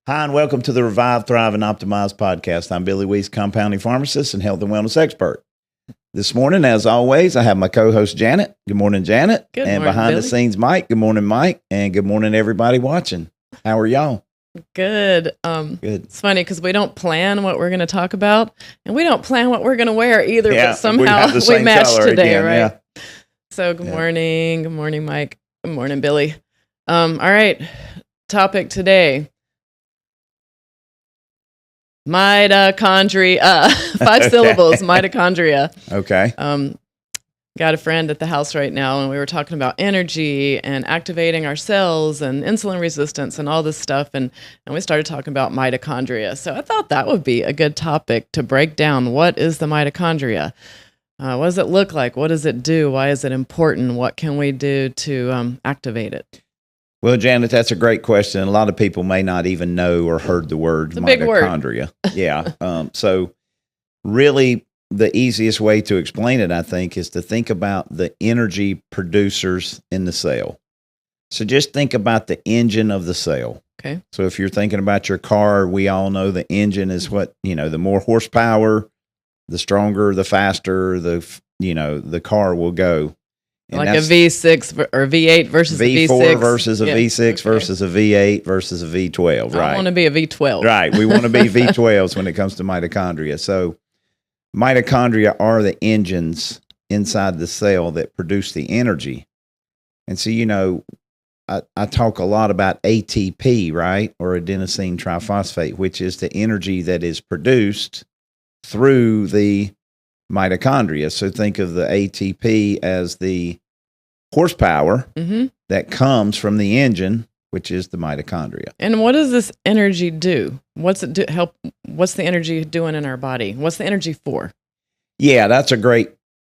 Hi, and welcome to the Revive, Thrive, and Optimize podcast. I'm Billy Weiss, compounding pharmacist and health and wellness expert. This morning, as always, I have my co-host, Janet. Good morning, Janet. Good and morning, behind Billy. the scenes, Mike. Good morning, Mike. And good morning, everybody watching. How are y'all? Good. Good. It's funny because we don't plan what we're going to talk about, and we don't plan what we're going to wear either. Yeah, But somehow have the we same matched color today, again, right? yeah. So good morning, Mike. Good morning, Billy. All right. Topic today: mitochondria. 5 syllables. Mitochondria. Okay. Got a friend at the house right now, and we were talking about energy and activating our cells and insulin resistance and all this stuff. And we started talking about mitochondria. So I thought that would be a good topic to break down. What is the mitochondria? What does it look like? What does it do? Why is it important? What can we do to activate it? Well, Janet, that's a great question. A lot of people may not even know or heard the word It's a big word. mitochondria. Yeah. So really, the easiest way to explain it, I think, is to think about the energy producers in the cell. So just think about the engine of the cell. Okay. So if you're thinking about your car, we all know the engine is what, the more horsepower, the stronger, the faster, the car will go. And Like a V6 or V8 versus a V6. V4 versus a Yeah. V6 Okay. versus a V8 versus a V12, right? I want to be a V12. Right. We want to be V12s when it comes to mitochondria. So mitochondria are the engines inside the cell that produce the energy. And so, I talk a lot about ATP, right? Or adenosine triphosphate, which is the energy that is produced through the mitochondria. So think of the ATP as the horsepower that comes from the engine, which is the mitochondria. And what does this energy do? What's it do? What's the energy doing in our body? What's the energy for? Yeah, that's a great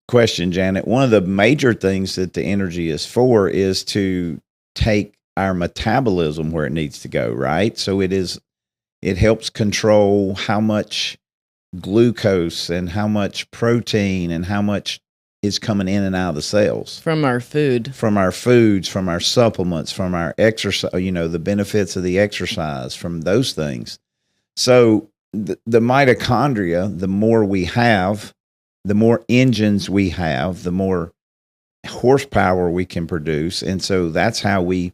question, Janet. One of the major things that the energy is for is to take our metabolism where it needs to go, right? So it helps control how much glucose and how much protein and how much is coming in and out of the cells. From our food. From our foods, from our supplements, from our exercise, the benefits of the exercise, from those things. So the mitochondria, the more we have, the more engines we have, the more horsepower we can produce. And so that's how we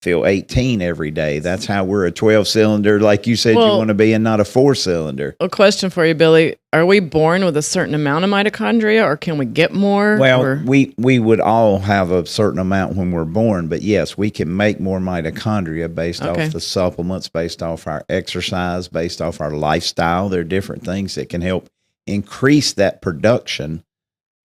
feel 18 every day. That's how we're a 12-cylinder, like you said you want to be, and not a 4-cylinder. A question for you, Billy. Are we born with a certain amount of mitochondria, or can we get more? Well, we would all have a certain amount when we're born, but yes, we can make more mitochondria based off the supplements, based off our exercise, based off our lifestyle. There are different things that can help increase that production,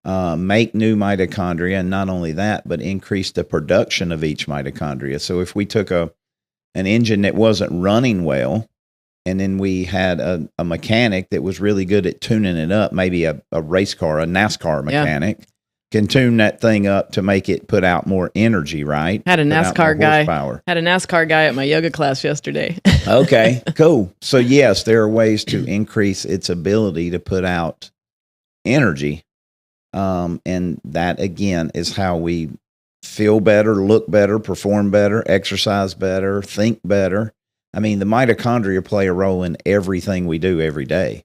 make new mitochondria, and not only that, but increase the production of each mitochondria. So if we took an engine that wasn't running well, and then we had a mechanic that was really good at tuning it up, maybe a race car, a NASCAR mechanic, can tune that thing up to make it put out more energy, right? Had a NASCAR guy at my yoga class yesterday. Okay, cool. So yes, there are ways to increase its ability to put out energy. And that, again, is how we feel better, look better, perform better, exercise better, think better. I mean, the mitochondria play a role in everything we do every day.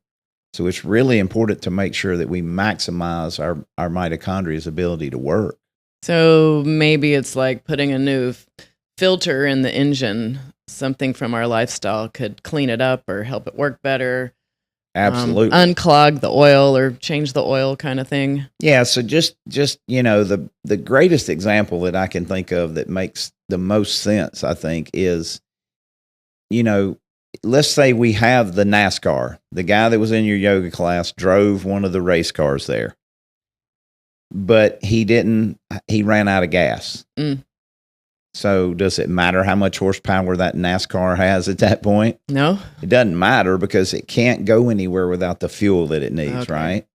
So it's really important to make sure that we maximize our mitochondria's ability to work. So maybe it's like putting a new filter in the engine. Something from our lifestyle could clean it up or help it work better. Absolutely. Unclog the oil or change the oil kind of thing. Yeah. So just the greatest example that I can think of that makes the most sense, I think, is, let's say we have the NASCAR. The guy that was in your yoga class drove one of the race cars there, but he ran out of gas. So does it matter how much horsepower that NASCAR has at that point? No. It doesn't matter, because it can't go anywhere without the fuel that it needs, right?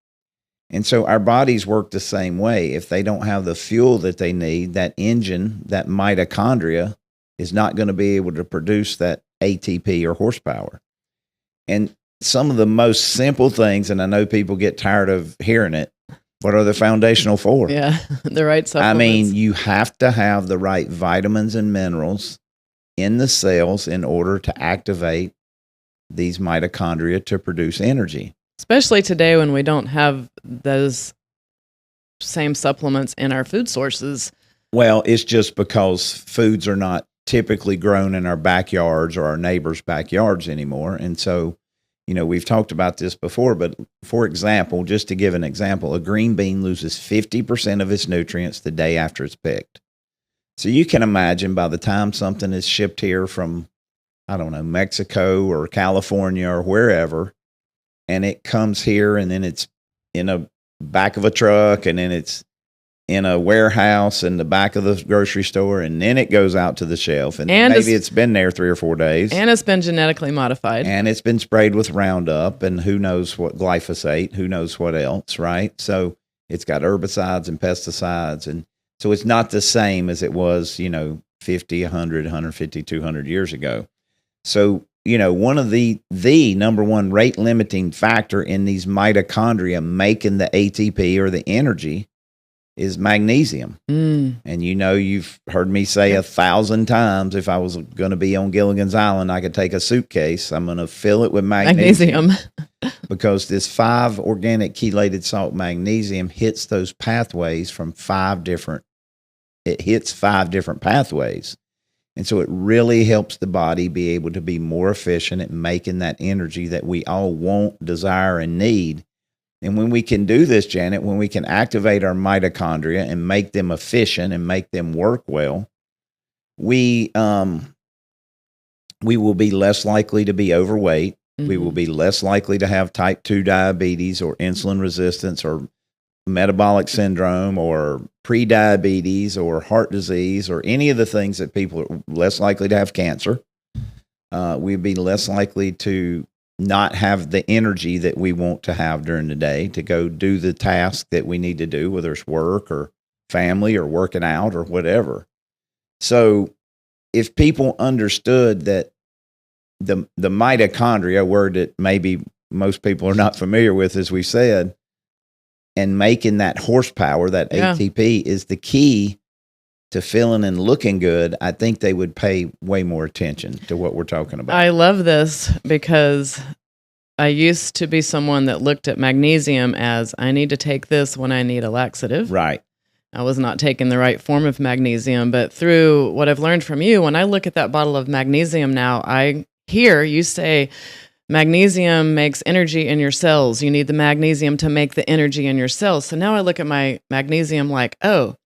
And so our bodies work the same way. If they don't have the fuel that they need, that engine, that mitochondria, is not going to be able to produce that ATP or horsepower. And some of the most simple things, and I know people get tired of hearing it, what are the foundational for? Yeah, the right supplements. I mean, you have to have the right vitamins and minerals in the cells in order to activate these mitochondria to produce energy. Especially today when we don't have those same supplements in our food sources. Well, it's just because foods are not typically grown in our backyards or our neighbors' backyards anymore. And so, we've talked about this before, but for example, just to give an example, a green bean loses 50% of its nutrients the day after it's picked. So you can imagine by the time something is shipped here from, I don't know, Mexico or California or wherever, and it comes here and then it's in a back of a truck and then it's in a warehouse in the back of the grocery store, and then it goes out to the shelf, and maybe it's been there 3 or 4 days. And it's been genetically modified. And it's been sprayed with Roundup and who knows what glyphosate, who knows what else, right? So it's got herbicides and pesticides. And so it's not the same as it was, 50, 100, 150, 200 years ago. So, one of the number one rate limiting factor in these mitochondria making the ATP or the energy is magnesium. And you've heard me say 1,000 times, if I was going to be on Gilligan's Island, I could take a suitcase. I'm going to fill it with magnesium. Because this 5 organic chelated salt magnesium hits those pathways from 5 different pathways. And so it really helps the body be able to be more efficient at making that energy that we all want, desire, and need. And when we can do this, Janet, when we can activate our mitochondria and make them efficient and make them work well, we will be less likely to be overweight. Mm-hmm. We will be less likely to have type 2 diabetes or insulin resistance or metabolic syndrome or pre-diabetes or heart disease or any of the things that people are less likely to have cancer. We'd be less likely to not have the energy that we want to have during the day to go do the task that we need to do, whether it's work or family or working out or whatever. So if people understood that the mitochondria, a word that maybe most people are not familiar with, as we said, and making that horsepower, that ATP is the key to feeling and looking good, I think they would pay way more attention to what we're talking about. I love this because I used to be someone that looked at magnesium as I need to take this when I need a laxative. Right. I was not taking the right form of magnesium, but through what I've learned from you, when I look at that bottle of magnesium now, I hear you say magnesium makes energy in your cells. You need the magnesium to make the energy in your cells. So now I look at my magnesium like, oh,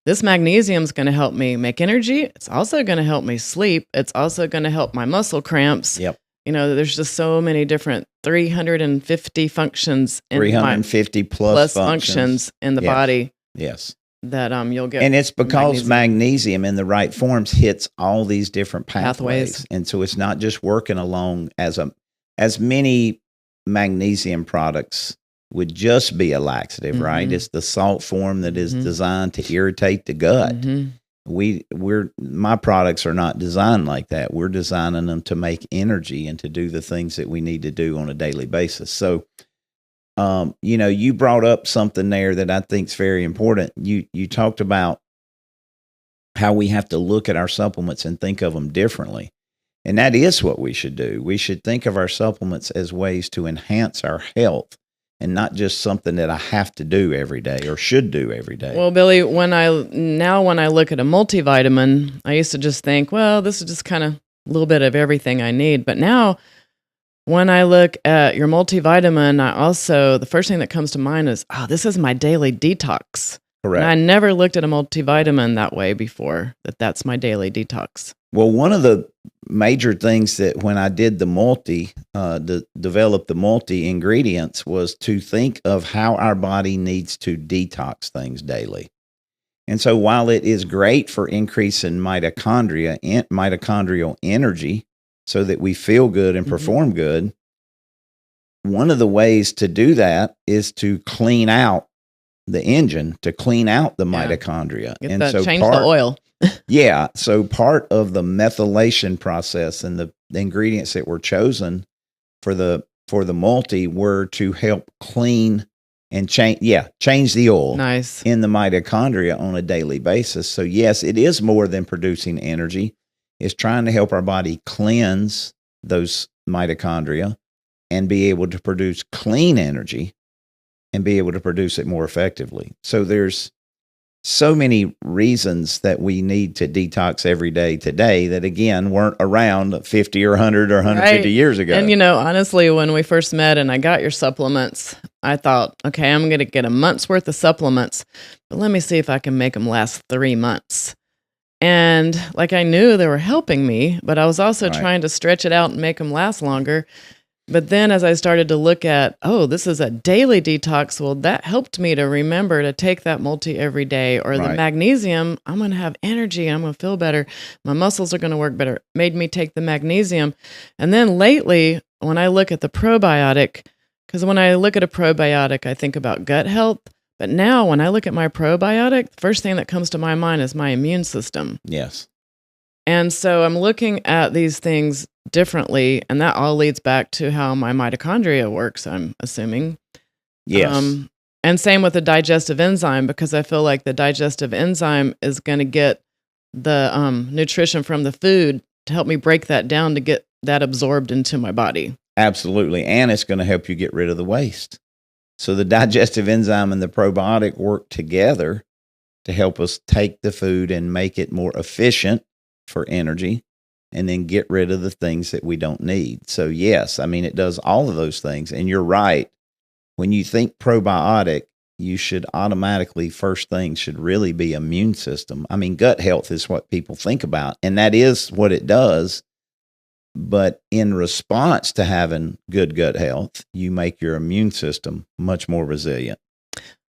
this magnesium is going to help me make energy. It's also going to help me sleep. It's also going to help my muscle cramps. Yep. There's just so many different 350 functions in 350 plus functions in the body. Yes. That you'll get. And it's because magnesium in the right forms hits all these different pathways. And so it's not just working along as many magnesium products would just be a laxative, right? It's the salt form that is designed to irritate the gut. My products are not designed like that. We're designing them to make energy and to do the things that we need to do on a daily basis. So, you brought up something there that I think is very important. You talked about how we have to look at our supplements and think of them differently. And that is what we should do. We should think of our supplements as ways to enhance our health and not just something that I have to do every day or should do every day. Well, Billy, when I look at a multivitamin, I used to just think, well, this is just kind of a little bit of everything I need. But now when I look at your multivitamin, the first thing that comes to mind is, this is my daily detox. Correct. And I never looked at a multivitamin that way before, that's my daily detox. Well, one of the major things that when I did develop the multi ingredients was to think of how our body needs to detox things daily. And so while it is great for increasing mitochondrial energy so that we feel good and perform good, one of the ways to do that is to clean out the engine, to clean out the mitochondria. Change the oil. Yeah. So part of the methylation process and the ingredients that were chosen for the multi were to help clean and change the oil in the mitochondria on a daily basis. So yes, it is more than producing energy. is trying to help our body cleanse those mitochondria and be able to produce clean energy and be able to produce it more effectively. So there's so many reasons that we need to detox every day today that, again, weren't around 50 or 100 or 150 years ago. And, honestly, when we first met and I got your supplements, I thought, okay, I'm going to get a month's worth of supplements, but let me see if I can make them last 3 months. And I knew they were helping me, but I was also trying to stretch it out and make them last longer. But then as I started to look at, this is a daily detox, well, that helped me to remember to take that multi every day, or the magnesium, I'm going to have energy, I'm going to feel better, my muscles are going to work better, made me take the magnesium. And then lately, when I look at the probiotic, because when I look at a probiotic, I think about gut health. But now when I look at my probiotic, the first thing that comes to my mind is my immune system. Yes. And so I'm looking at these things differently, and that all leads back to how my mitochondria works, I'm assuming. Yes. And same with the digestive enzyme, because I feel like the digestive enzyme is going to get the nutrition from the food to help me break that down to get that absorbed into my body. Absolutely. And it's going to help you get rid of the waste. So the digestive enzyme and the probiotic work together to help us take the food and make it more efficient for energy, and then get rid of the things that we don't need. So yes, it does all of those things. And you're right. When you think probiotic, you should automatically, first thing should really be immune system. Gut health is what people think about, and that is what it does. But in response to having good gut health, you make your immune system much more resilient.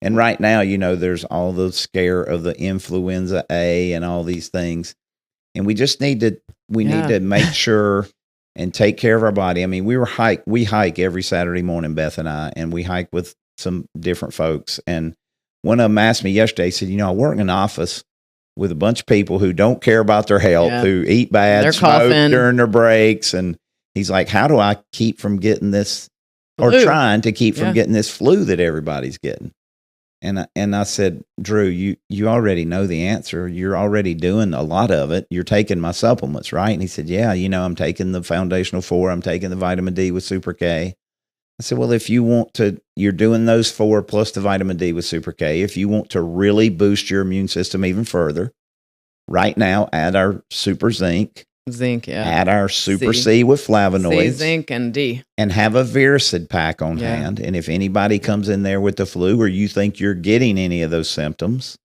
And right now, there's all the scare of the influenza A and all these things. And we just need to make sure and take care of our body. We hike every Saturday morning, Beth and I, and we hike with some different folks. And one of them asked me yesterday, he said, I work in an office with a bunch of people who don't care about their health, who eat bad, they're smoke coughing during their breaks. And he's like, how do I keep from getting this, or trying to keep from getting this flu that everybody's getting? And I said, Drew, you already know the answer. You're already doing a lot of it. You're taking my supplements, right? And he said, yeah, I'm taking the Foundational 4. I'm taking the vitamin D with Super K. I said, well, if you want to, you're doing those 4 plus the vitamin D with Super K. If you want to really boost your immune system even further, right now, add our Super Zinc. Add our Super C with flavonoids. C, zinc, and D. And have a Viracid pack on hand. And if anybody comes in there with the flu, or you think you're getting any of those symptoms,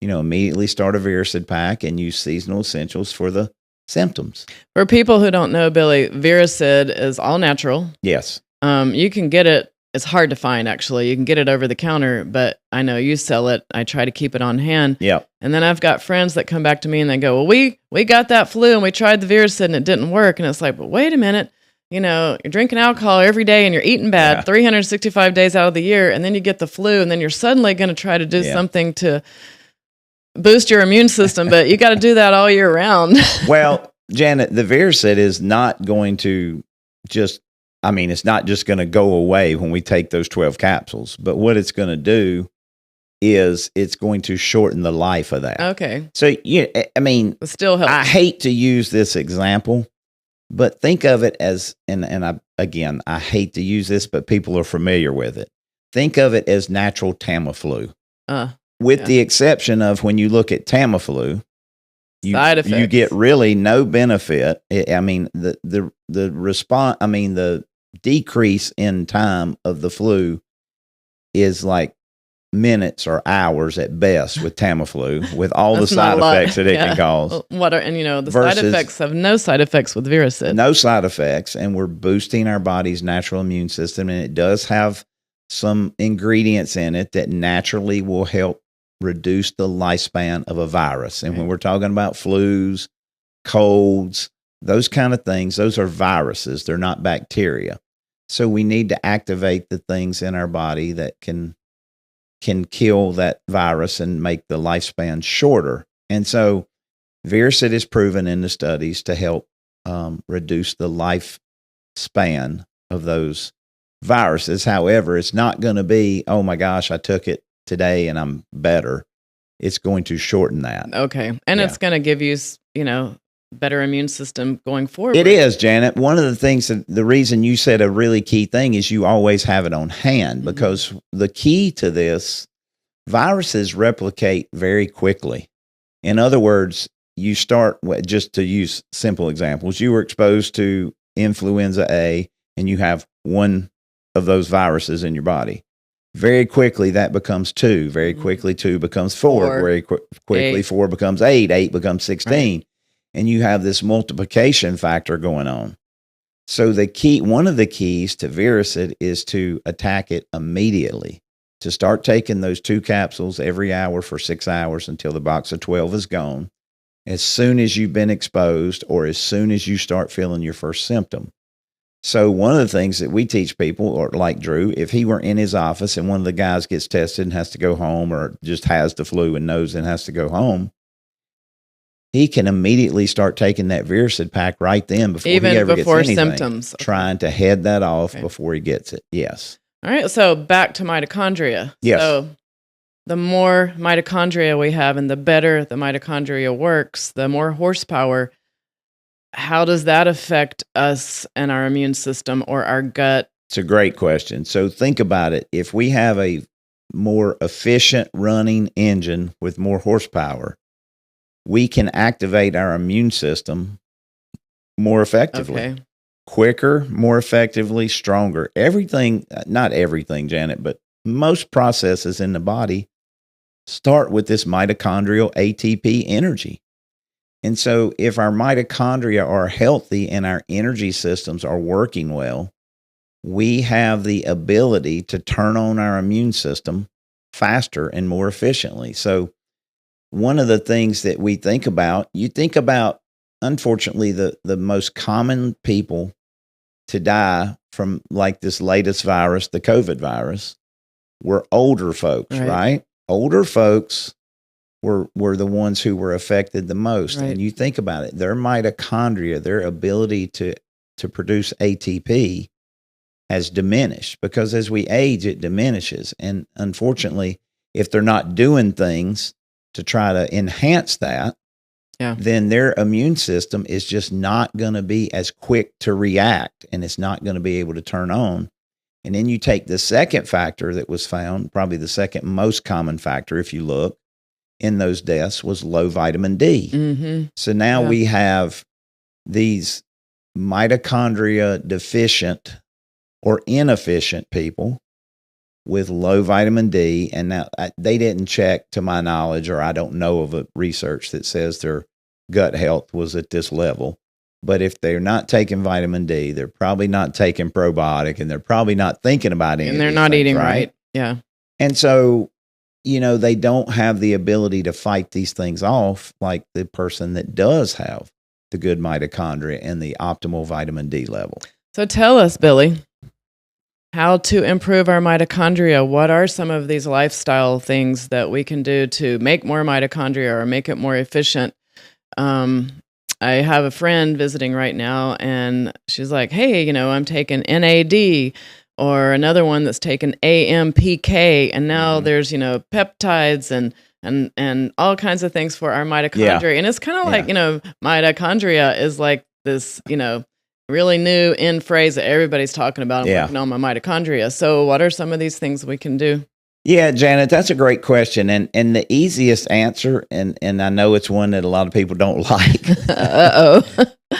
immediately start a Viracid pack and use seasonal essentials for the symptoms. For people who don't know, Billy, Viracid is all natural. Yes. You can get it. It's hard to find, actually. You can get it over the counter, but I know you sell it. I try to keep it on hand. Yep. And then I've got friends that come back to me and they go, well, we got that flu and we tried the Viracid and it didn't work. And it's like, but wait a minute. You're drinking alcohol every day and you're eating bad 365 days out of the year. And then you get the flu and then you're suddenly going to try to do something to boost your immune system. But you got to do that all year round. Well, Janet, the Viracid is not going to it's not just going to go away when we take those 12 capsules, but what it's going to do is it's going to shorten the life of that. Okay. So, it still helps. I hate to use this example, but think of it as, I hate to use this, but people are familiar with it. Think of it as natural Tamiflu. With the exception of when you look at Tamiflu, side effects. You get really no benefit. The response, the decrease in time of the flu is like minutes or hours at best with Tamiflu, with all the side effects that it can cause. The side effects have no side effects with Viracid. No side effects, and we're boosting our body's natural immune system, and it does have some ingredients in it that naturally will help reduce the lifespan of a virus. And when we're talking about flus, colds, those kind of things, those are viruses. They're not bacteria. So we need to activate the things in our body that can kill that virus and make the lifespan shorter. And so Viracid is proven in the studies to help reduce the lifespan of those viruses. However, it's not going to be, oh my gosh, I took it today and I'm better. It's going to shorten that. Okay. And it's going to give you, better immune system going forward. It is, Janet. One of the things that the reason you said a really key thing is you always have it on hand, because the key to this, viruses replicate very quickly. In other words, you start, just to use simple examples, you were exposed to influenza A and you have one of those viruses in your body. Very quickly, that becomes 2. Very quickly, 2 becomes 4. Very quickly, 4 becomes 8. 8 becomes 16. Right. And you have this multiplication factor going on. So one of the keys to Viricid is to attack it immediately. To start taking those 2 capsules every hour for 6 hours until the box of 12 is gone, as soon as you've been exposed or as soon as you start feeling your first symptom. So one of the things that we teach people, or like Drew, if he were in his office and one of the guys gets tested and has to go home, or just has the flu and knows and has to go home, he can immediately start taking that Viricid pack right then before he ever gets anything, symptoms. Trying to head that off before he gets it. Yes. All right. So back to mitochondria. Yes. So the more mitochondria we have and the better the mitochondria works, the more horsepower. How does that affect us and our immune system or our gut? It's a great question. So think about it. If we have a more efficient running engine with more horsepower, we can activate our immune system more effectively, quicker, more effectively, stronger. Everything, not everything, Janet, but most processes in the body start with this mitochondrial ATP energy. And so if our mitochondria are healthy and our energy systems are working well, we have the ability to turn on our immune system faster and more efficiently. So one of the things that we think about, unfortunately, the most common people to die from like this latest virus, the COVID virus, were older folks, right? Older folks were the ones who were affected the most. Right. And you think about it, their mitochondria, their ability to produce ATP has diminished, because as we age, it diminishes. And unfortunately, if they're not doing things to try to enhance that, then their immune system is just not going to be as quick to react, and it's not going to be able to turn on. And then you take the second factor that was found, probably the second most common factor, if you look, in those deaths, was low vitamin D. Mm-hmm. So now we have these mitochondria deficient or inefficient people with low vitamin D. And now they didn't check, to my knowledge, or I don't know of a research that says their gut health was at this level. But if they're not taking vitamin D, they're probably not taking probiotic, and they're probably not thinking about anything. And they're not eating right. Yeah. And so, they don't have the ability to fight these things off like the person that does have the good mitochondria and the optimal vitamin D level. So tell us, Billy, how to improve our mitochondria. What are some of these lifestyle things that we can do to make more mitochondria or make it more efficient? I have a friend visiting right now, and she's like, hey, I'm taking NAD, or another one that's taken AMPK, and now there's peptides and all kinds of things for our mitochondria. And it's kind of like mitochondria is like this really new in phrase that everybody's talking about. I'm working on my mitochondria. So what are some of these things we can do? Yeah, Janet, that's a great question, and the easiest answer, and I know it's one that a lot of people don't like.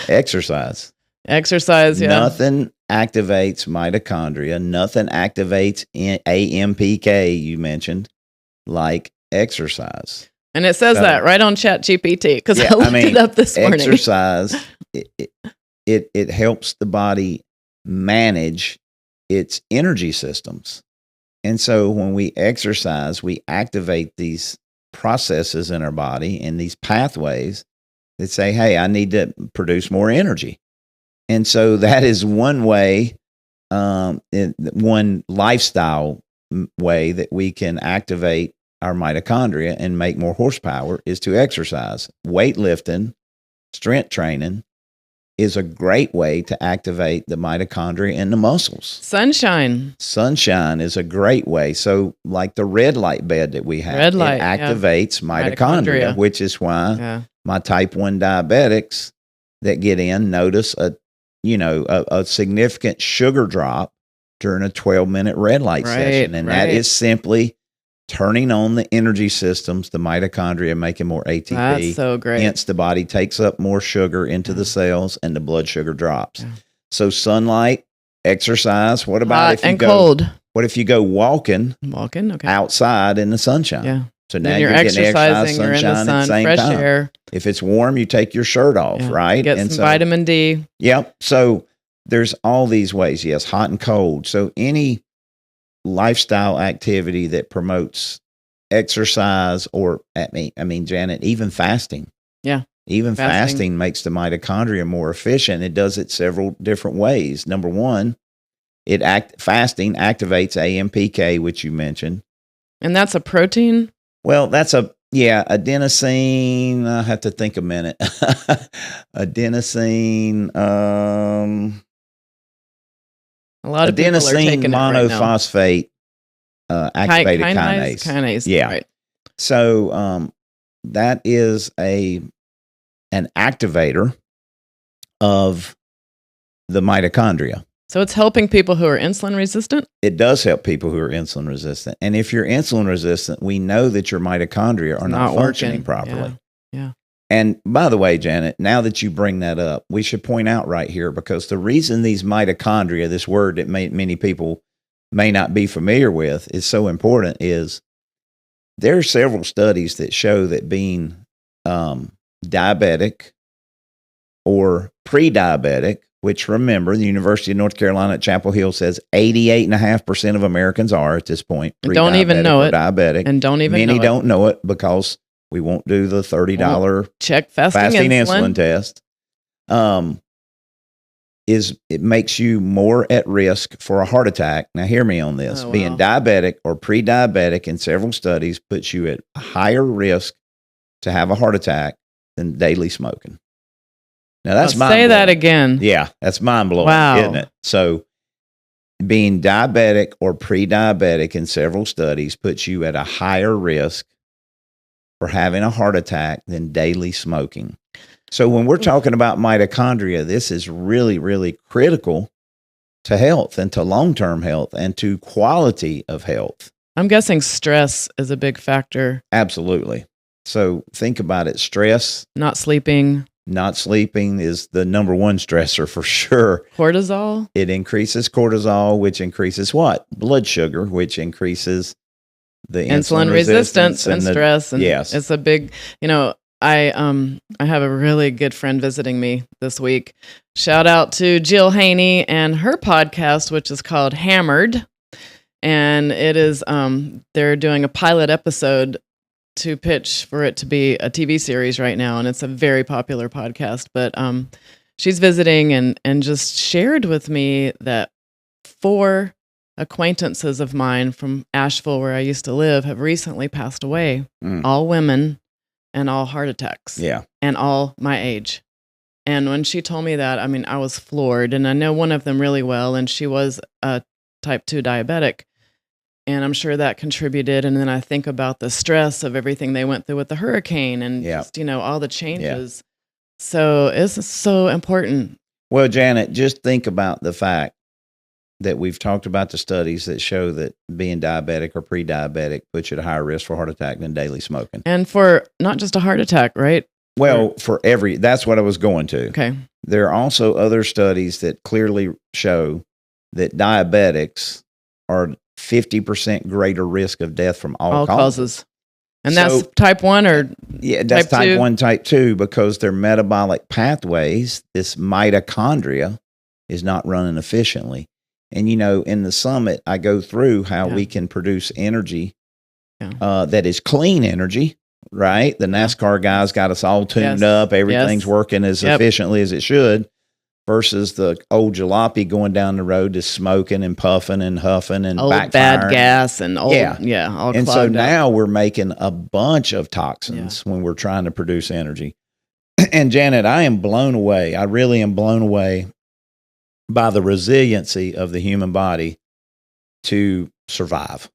Exercise. Exercise, yeah. Nothing activates mitochondria. Nothing activates AMPK, you mentioned, like exercise. And it says that right on ChatGPT, because I looked it up this morning. Exercise, it helps the body manage its energy systems. And so when we exercise, we activate these processes in our body and these pathways that say, hey, I need to produce more energy. And so that is one way, one lifestyle way that we can activate our mitochondria and make more horsepower is to exercise. Weightlifting, strength training is a great way to activate the mitochondria in the muscles. Sunshine is a great way. So like the red light bed that we have, it activates mitochondria, which is why my type 1 diabetics that get in notice a significant sugar drop during a 12-minute red light session. And that is simply turning on the energy systems, the mitochondria making more ATP. That's so great. Hence, the body takes up more sugar into the cells and the blood sugar drops. Yeah. So sunlight, exercise. What about hot if you and go cold? What if you go walking outside in the sunshine? Yeah. So now you're exercising, you're in the sun, fresh air. If it's warm, you take your shirt off, right? Get some vitamin D. Yep. So there's all these ways. Yes, hot and cold. So any lifestyle activity that promotes exercise, or I mean, Janet, even fasting. Yeah. Even fasting makes the mitochondria more efficient. It does it several different ways. Number one, fasting activates AMPK, which you mentioned. And that's a protein? Well, that's adenosine. I have to think a minute. Adenosine. A lot of people are taking monophosphate activated kinase. Kinase. Yeah. Right. So that is an activator of the mitochondria. So it's helping people who are insulin resistant? It does help people who are insulin resistant. And if you're insulin resistant, we know that your mitochondria are not functioning properly. Yeah. And by the way, Janet, now that you bring that up, we should point out right here, because the reason these mitochondria, this word that many people may not be familiar with, is so important is there are several studies that show that being diabetic or pre-diabetic, which, remember, the University of North Carolina at Chapel Hill says 88.5% of Americans are at this point don't even know it. Diabetic. And don't even Many know don't know it because we won't do the $30 check fasting insulin test. It makes you more at risk for a heart attack. Now, hear me on this. Being diabetic or pre-diabetic in several studies puts you at a higher risk to have a heart attack than daily smoking. Now, that's mind-blowing. Say that again. Yeah, that's mind-blowing, isn't it? So being diabetic or pre-diabetic in several studies puts you at a higher risk for having a heart attack than daily smoking. So when we're talking about mitochondria, this is really, really critical to health and to long-term health and to quality of health. I'm guessing stress is a big factor. Absolutely. So think about it. Stress. Not sleeping is the number one stressor for sure. Cortisol. It increases cortisol, which increases what? Blood sugar, which increases the insulin resistance and stress. And yes. It's a big, I have a really good friend visiting me this week. Shout out to Jill Haney and her podcast, which is called Hammered. And it is, they're doing a pilot episode to pitch for it to be a TV series right now. And it's a very popular podcast, but she's visiting and just shared with me that 4 acquaintances of mine from Asheville, where I used to live, have recently passed away. All women and all heart attacks. Yeah. And all my age. And when she told me that, I was floored. And I know one of them really well, and she was a type 2 diabetic. And I'm sure that contributed. And then I think about the stress of everything they went through with the hurricane and just, all the changes. Yeah. So it's so important. Well, Janet, just think about the fact that we've talked about the studies that show that being diabetic or pre-diabetic puts you at a higher risk for heart attack than daily smoking. And for not just a heart attack, right? Well, that's what I was going to. Okay. There are also other studies that clearly show that diabetics are 50% greater risk of death from all causes. And that's type 1 or that's type 1, type 2, because their metabolic pathways, this mitochondria, is not running efficiently. And, in the summit, I go through how we can produce energy that is clean energy, right? The NASCAR guys got us all tuned up. Everything's working as efficiently as it should. Versus the old jalopy going down the road just smoking and puffing and huffing and old backfiring. Bad gas and old, all and so now up. We're making a bunch of toxins when we're trying to produce energy. And Janet, I am blown away. I really am blown away by the resiliency of the human body to survive.